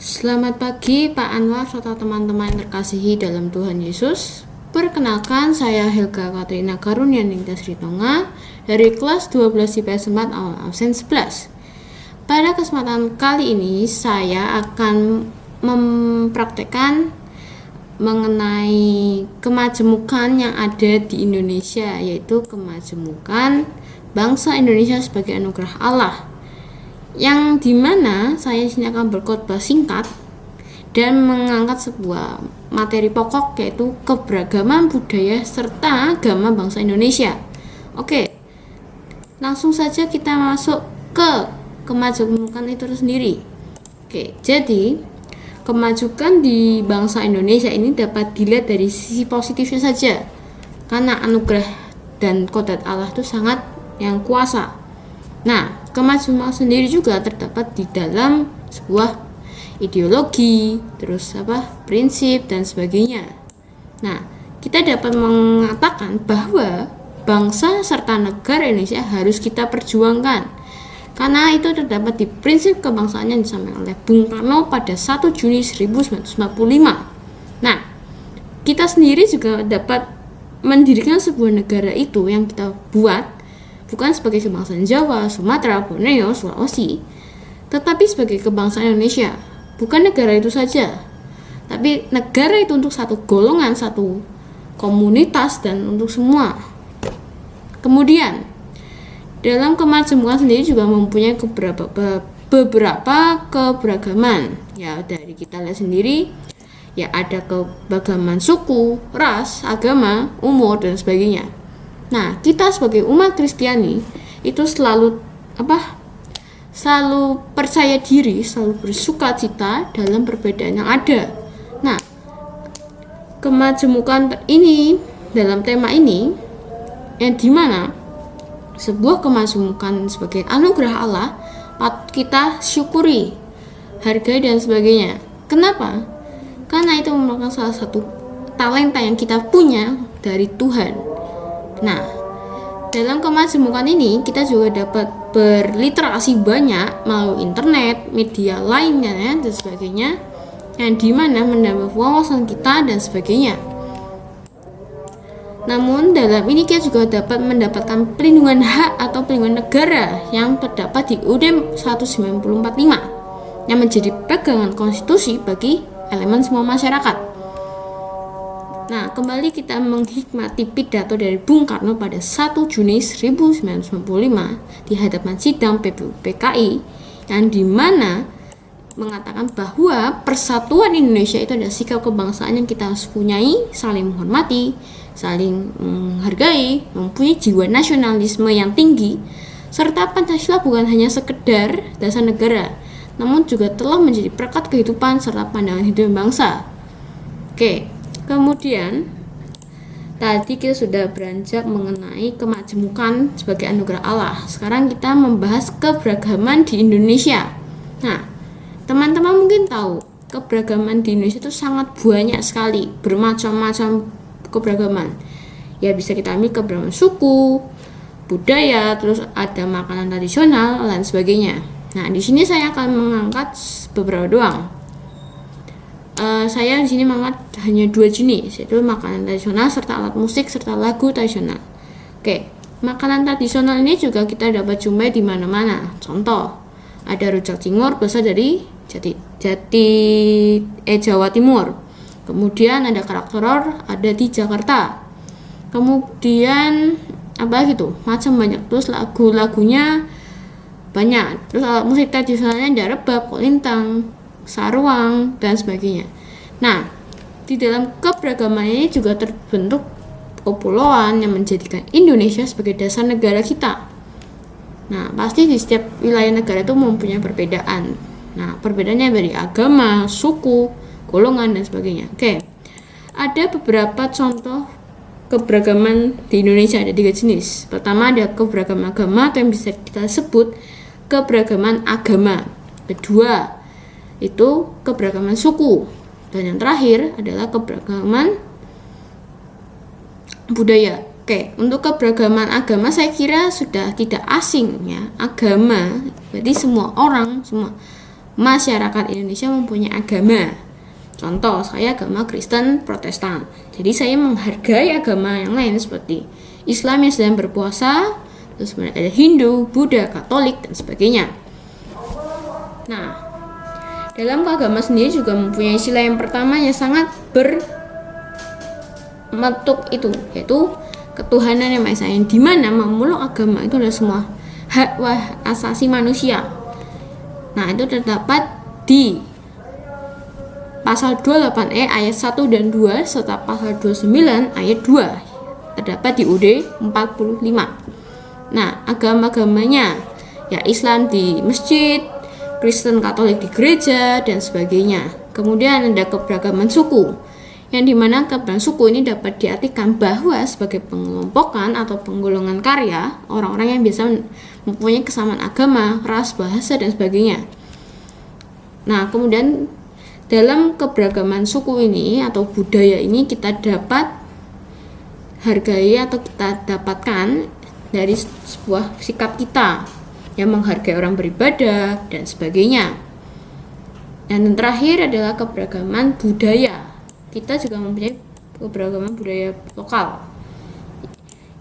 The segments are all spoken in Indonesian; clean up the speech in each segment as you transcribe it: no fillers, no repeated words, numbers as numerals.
Selamat pagi Pak Anwar serta teman-teman yang terkasihi dalam Tuhan Yesus. Perkenalkan, saya Helga Katrina Karunianingta Sritonga dari kelas 12 IPS 4 awal absen 11. Pada kesempatan kali ini saya akan mempraktekkan mengenai kemajemukan yang ada di Indonesia, yaitu kemajemukan bangsa Indonesia sebagai anugerah Allah, yang dimana saya di sini akan berkhotbah singkat dan mengangkat sebuah materi pokok, yaitu keberagaman budaya serta agama bangsa Indonesia. Oke, langsung saja kita masuk ke kemajemukan itu sendiri. Oke, jadi kemajukan di bangsa Indonesia ini dapat dilihat dari sisi positifnya saja, karena anugerah dan kodrat Allah itu sangat yang kuasa. Nah, kemajuan sendiri juga terdapat di dalam sebuah ideologi, terus prinsip dan sebagainya. Nah, kita dapat mengatakan bahwa bangsa serta negara Indonesia harus kita perjuangkan, karena itu terdapat di prinsip kebangsaan yang disampaikan oleh Bung Karno pada 1 Juni 1945. Nah, kita sendiri juga dapat mendirikan sebuah negara itu yang kita buat bukan sebagai kebangsaan Jawa, Sumatera, Borneo, Sulawesi, tetapi sebagai kebangsaan Indonesia. Bukan negara itu saja, tapi negara itu untuk satu golongan, satu komunitas, dan untuk semua. Kemudian, dalam kemajemukan sendiri juga mempunyai beberapa keberagaman. Ya, dari kita lihat sendiri, ya ada keberagaman suku, ras, agama, umur, dan sebagainya. Nah, kita sebagai umat Kristiani itu selalu percaya diri, selalu bersukacita dalam perbedaan yang ada. Nah, kemajemukan ini dalam tema ini yang dimana sebuah kemajemukan sebagai anugerah Allah patut kita syukuri, hargai dan sebagainya. Kenapa? Karena itu merupakan salah satu talenta yang kita punya dari Tuhan. Nah, dalam kemajemukan ini kita juga dapat berliterasi banyak melalui internet, media lainnya dan sebagainya, yang dimana menambah wawasan kita dan sebagainya. Namun dalam ini kita juga dapat mendapatkan perlindungan hak atau perlindungan negara yang terdapat di UUD 1945 yang menjadi pegangan konstitusi bagi elemen semua masyarakat. Nah, kembali kita menghikmati pidato dari Bung Karno pada 1 Juni 1995 di hadapan sidang PBPKI, yang dimana mengatakan bahwa persatuan Indonesia itu adalah sikap kebangsaan yang kita harus punyai, saling menghormati, saling menghargai, mempunyai jiwa nasionalisme yang tinggi, serta Pancasila bukan hanya sekedar dasar negara, namun juga telah menjadi perekat kehidupan serta pandangan hidup bangsa. Oke. Kemudian tadi kita sudah beranjak mengenai kemajemukan sebagai anugerah Allah. Sekarang kita membahas keberagaman di Indonesia. Nah, teman-teman mungkin tahu keberagaman di Indonesia itu sangat banyak sekali, bermacam-macam keberagaman. Ya, bisa kita ambil keberagaman suku, budaya, terus ada makanan tradisional dan sebagainya. Nah, di sini saya akan mengangkat beberapa doang. Saya di sini mengangkat hanya 2 jenis, yaitu makanan tradisional serta alat musik serta lagu tradisional. Oke, makanan tradisional ini juga kita dapat jumpai di mana-mana. Contoh, ada rujak cingur berasal dari Jawa Timur. Kemudian ada kerak telur ada di Jakarta. Kemudian macam banyak. Terus lagu-lagunya banyak. Terus alat musik tradisionalnya ada rebab, kolintang, saruang dan sebagainya. Nah, di dalam keberagaman ini juga terbentuk kepulauan yang menjadikan Indonesia sebagai dasar negara kita. Nah, pasti di setiap wilayah negara itu mempunyai perbedaan. Nah, perbedaannya dari agama, suku, golongan dan sebagainya. Oke. Ada beberapa contoh keberagaman di Indonesia, ada 3 jenis. Pertama ada keberagaman agama atau yang bisa kita sebut keberagaman agama. Kedua itu keberagaman suku, dan yang terakhir adalah keberagaman budaya. Oke, untuk keberagaman agama saya kira sudah tidak asing ya. Agama berarti semua orang, semua masyarakat Indonesia mempunyai agama. Contoh, saya agama Kristen Protestan. Jadi saya menghargai agama yang lain seperti Islam yang sedang berpuasa, terus ada Hindu, Buddha, Katolik, dan sebagainya. Nah, dalam agama sendiri juga mempunyai istilah yang pertama yang sangat berbentuk itu, yaitu ketuhanan yang Maha Esa, yang dimana memeluk agama itu adalah semua hak asasi manusia. Nah, itu terdapat di pasal 28E ayat 1 dan 2 serta pasal 29 ayat 2 terdapat di UUD 45. Nah, agama-agamanya ya Islam di masjid, Kristen Katolik di gereja, dan sebagainya. Kemudian ada keberagaman suku, yang dimana keberagaman suku ini dapat diartikan bahwa sebagai pengelompokan atau penggolongan karya orang-orang yang bisa mempunyai kesamaan agama, ras, bahasa, dan sebagainya. Nah, kemudian dalam keberagaman suku ini atau budaya ini kita dapat hargai atau kita dapatkan dari sebuah sikap kita yang menghargai orang beribadah dan sebagainya. Dan yang terakhir adalah keberagaman budaya. Kita juga mempunyai keberagaman budaya lokal.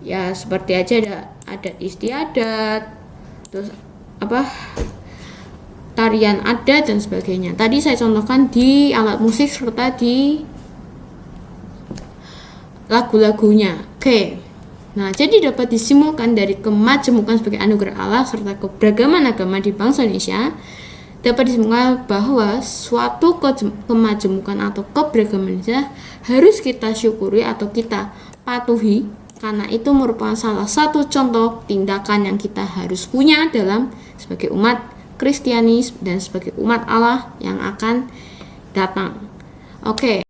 Ya seperti aja ada adat istiadat, terus tarian adat dan sebagainya. Tadi saya contohkan di alat musik serta di lagu-lagunya. Oke. Nah, jadi dapat disimpulkan dari kemajemukan sebagai anugerah Allah serta keberagaman agama di bangsa Indonesia, dapat disimpulkan bahwa suatu kemajemukan atau keberagaman Indonesia harus kita syukuri atau kita patuhi, karena itu merupakan salah satu contoh tindakan yang kita harus punya dalam sebagai umat Kristiani dan sebagai umat Allah yang akan datang. Oke.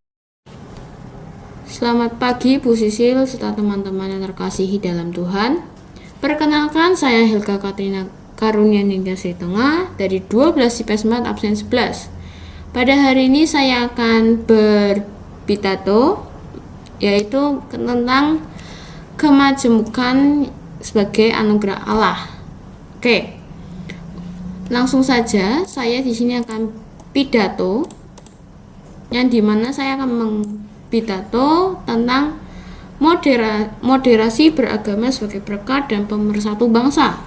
Selamat pagi Bu Sisil serta teman-teman yang terkasihi dalam Tuhan. Perkenalkan, saya Helga Katrina Karunia Ningtyas Sritonga dari 12 IPS 4 absen 11. Pada hari ini saya akan berpitato yaitu tentang kemajemukan sebagai anugerah Allah. Oke. Langsung saja, saya di sini akan pidato yang dimana saya akan pidato tentang moderasi beragama sebagai berkat dan pemersatu bangsa.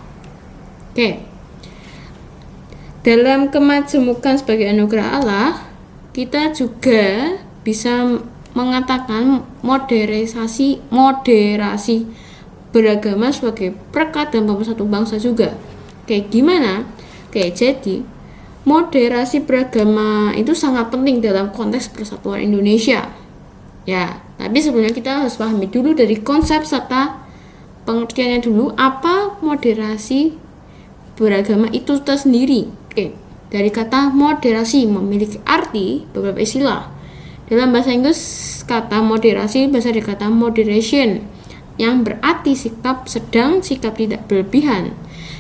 Oke. Dalam kemajemukan sebagai anugerah Allah, kita juga bisa mengatakan moderasi beragama sebagai berkat dan pemersatu bangsa juga. Oke, gimana? Oke, jadi moderasi beragama itu sangat penting dalam konteks persatuan Indonesia. Ya, tapi sebelumnya kita harus pahami dulu dari konsep serta pengertiannya dulu apa moderasi beragama itu tersendiri. Oke, dari kata moderasi memiliki arti beberapa istilah. Dalam bahasa Inggris kata moderasi berasal dari kata moderation yang berarti sikap sedang, sikap tidak berlebihan.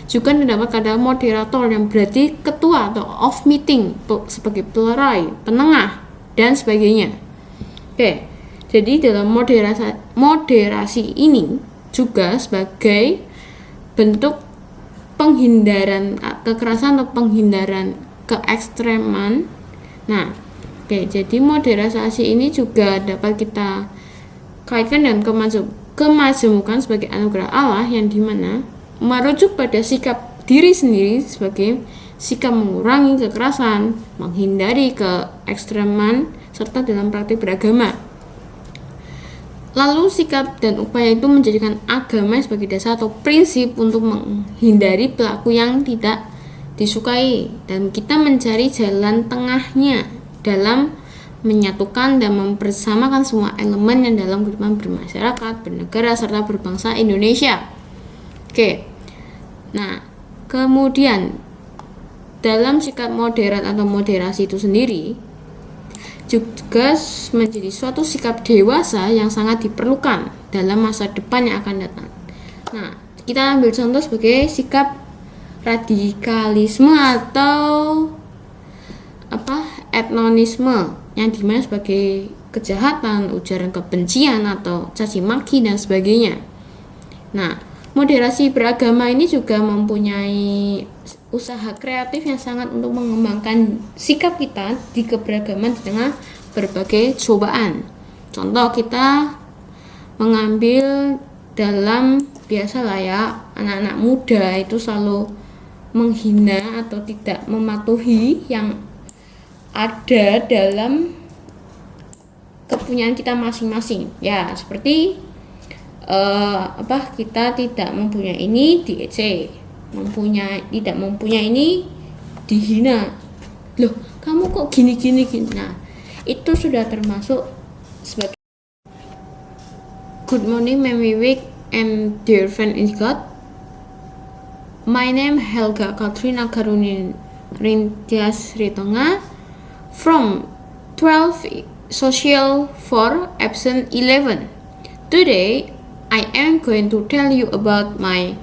Juga terdapat kata moderator yang berarti ketua atau off meeting sebagai pelerai, penengah, dan sebagainya. Oke, jadi dalam moderasi ini juga sebagai bentuk penghindaran kekerasan atau penghindaran keekstreman. Nah, oke, jadi moderasi ini juga dapat kita kaitkan dengan kemajemukan sebagai anugerah Allah yang dimana merujuk pada sikap diri sendiri sebagai sikap mengurangi kekerasan, menghindari keekstreman, serta dalam praktik beragama. Lalu sikap dan upaya itu menjadikan agama sebagai dasar atau prinsip untuk menghindari pelaku yang tidak disukai, dan kita mencari jalan tengahnya dalam menyatukan dan mempersamakan semua elemen yang dalam kehidupan bermasyarakat, bernegara, serta berbangsa Indonesia. Oke, nah kemudian dalam sikap moderat atau moderasi itu sendiri juga menjadi suatu sikap dewasa yang sangat diperlukan dalam masa depan yang akan datang. Nah, kita ambil contoh sebagai sikap radikalisme atau etnonisme yang dimana sebagai kejahatan, ujaran kebencian atau caci maki dan sebagainya. Nah, moderasi beragama ini juga mempunyai usaha kreatif yang sangat untuk mengembangkan sikap kita di keberagaman di tengah berbagai cobaan. Contoh, kita mengambil dalam, biasalah ya, anak-anak muda itu selalu menghina atau tidak mematuhi yang ada dalam kepunyaan kita masing-masing. Ya, seperti kita tidak mempunyai ini diejek, tidak mempunyai ini dihina. Loh, kamu kok gini. Nah, itu sudah termasuk sebagai. Good morning, Ma'am Wiwik and dear friend in God. My name Helga Katrina Karunintias Ritonga from 12 Social 4 Absent 11. Today I am going to tell you about my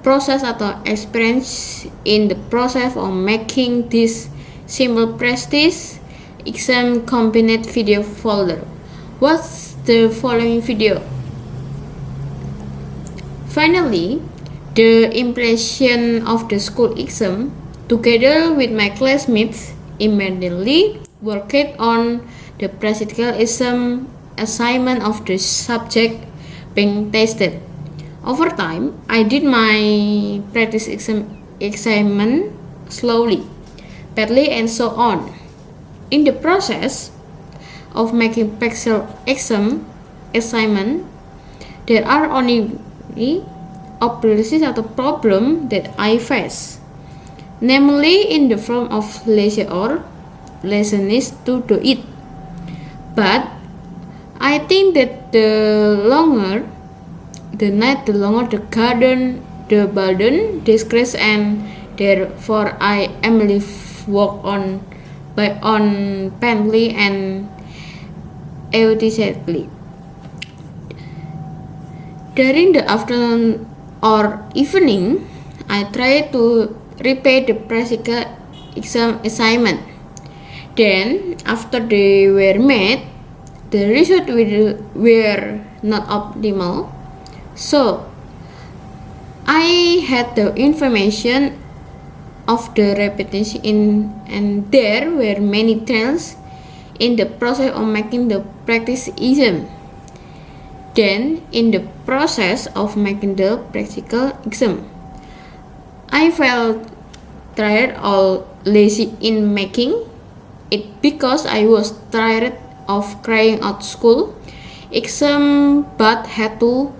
process atau experience in the process of making this simple prestige exam combined video folder. What's the following video? Finally, the impression of the school exam, together with my classmates, immediately worked on the practical exam assignment of the subject being tested. Over time, I did my practice assignment slowly, badly, and so on. In the process of making practical exam assignment, there are only obstacles atau problem that I face, namely in the form of lazy or laziness to do it. But I think that the longer the night, the longer the garden, the burden, disgrace, and therefore I Emily work on painfully and enthusiastically. During the afternoon or evening, I try to repeat the practical exam assignment. Then, after they were made, the results were not optimal, so I had the information of the repetition and there were many trials in the process of making the practice exam. Then, in the process of making the practical exam, I felt tired or lazy in making it because I was tired of crying out school exam but had to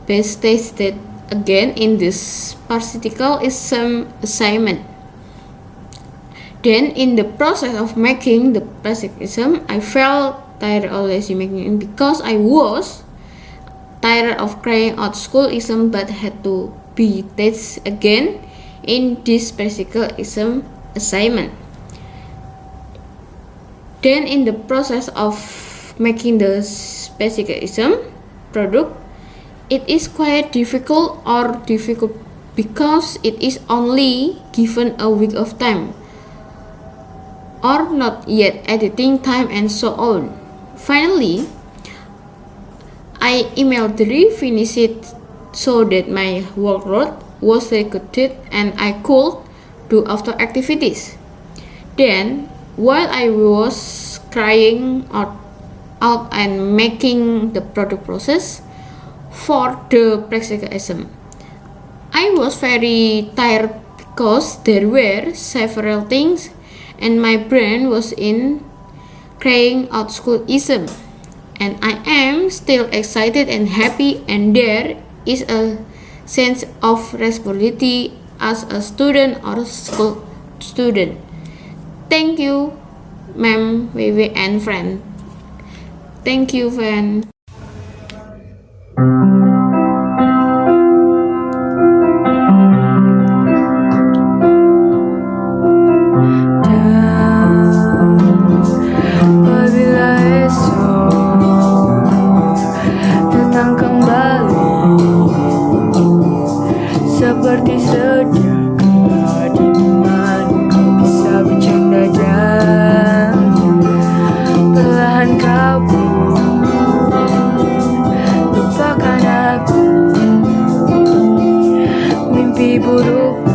be tested again in this practical exam assignment. Then in the process of making the practical exam, I felt tired or lazy making it because I was tired of crying out school exam but had to be tested again in this practical exam assignment. Then in the process of making the specific exam product, it is quite difficult because it is only given a week of time or not yet editing time and so on. Finally, I immediately finished it so that my workload was recorded and I could do after activities. Then, while I was crying out and making the product process for the practical exam, I was very tired because there were several things and my brain was in crying out school exam. And I am still excited and happy, and there is a sense of responsibility as a student or school student. Thank you, Ma'am Wiwi and friend. Thank you, friend. Seperti sedia kala di mana kau bisa bercanda dan perlahan kau pun lupakan aku. Mimpi buruk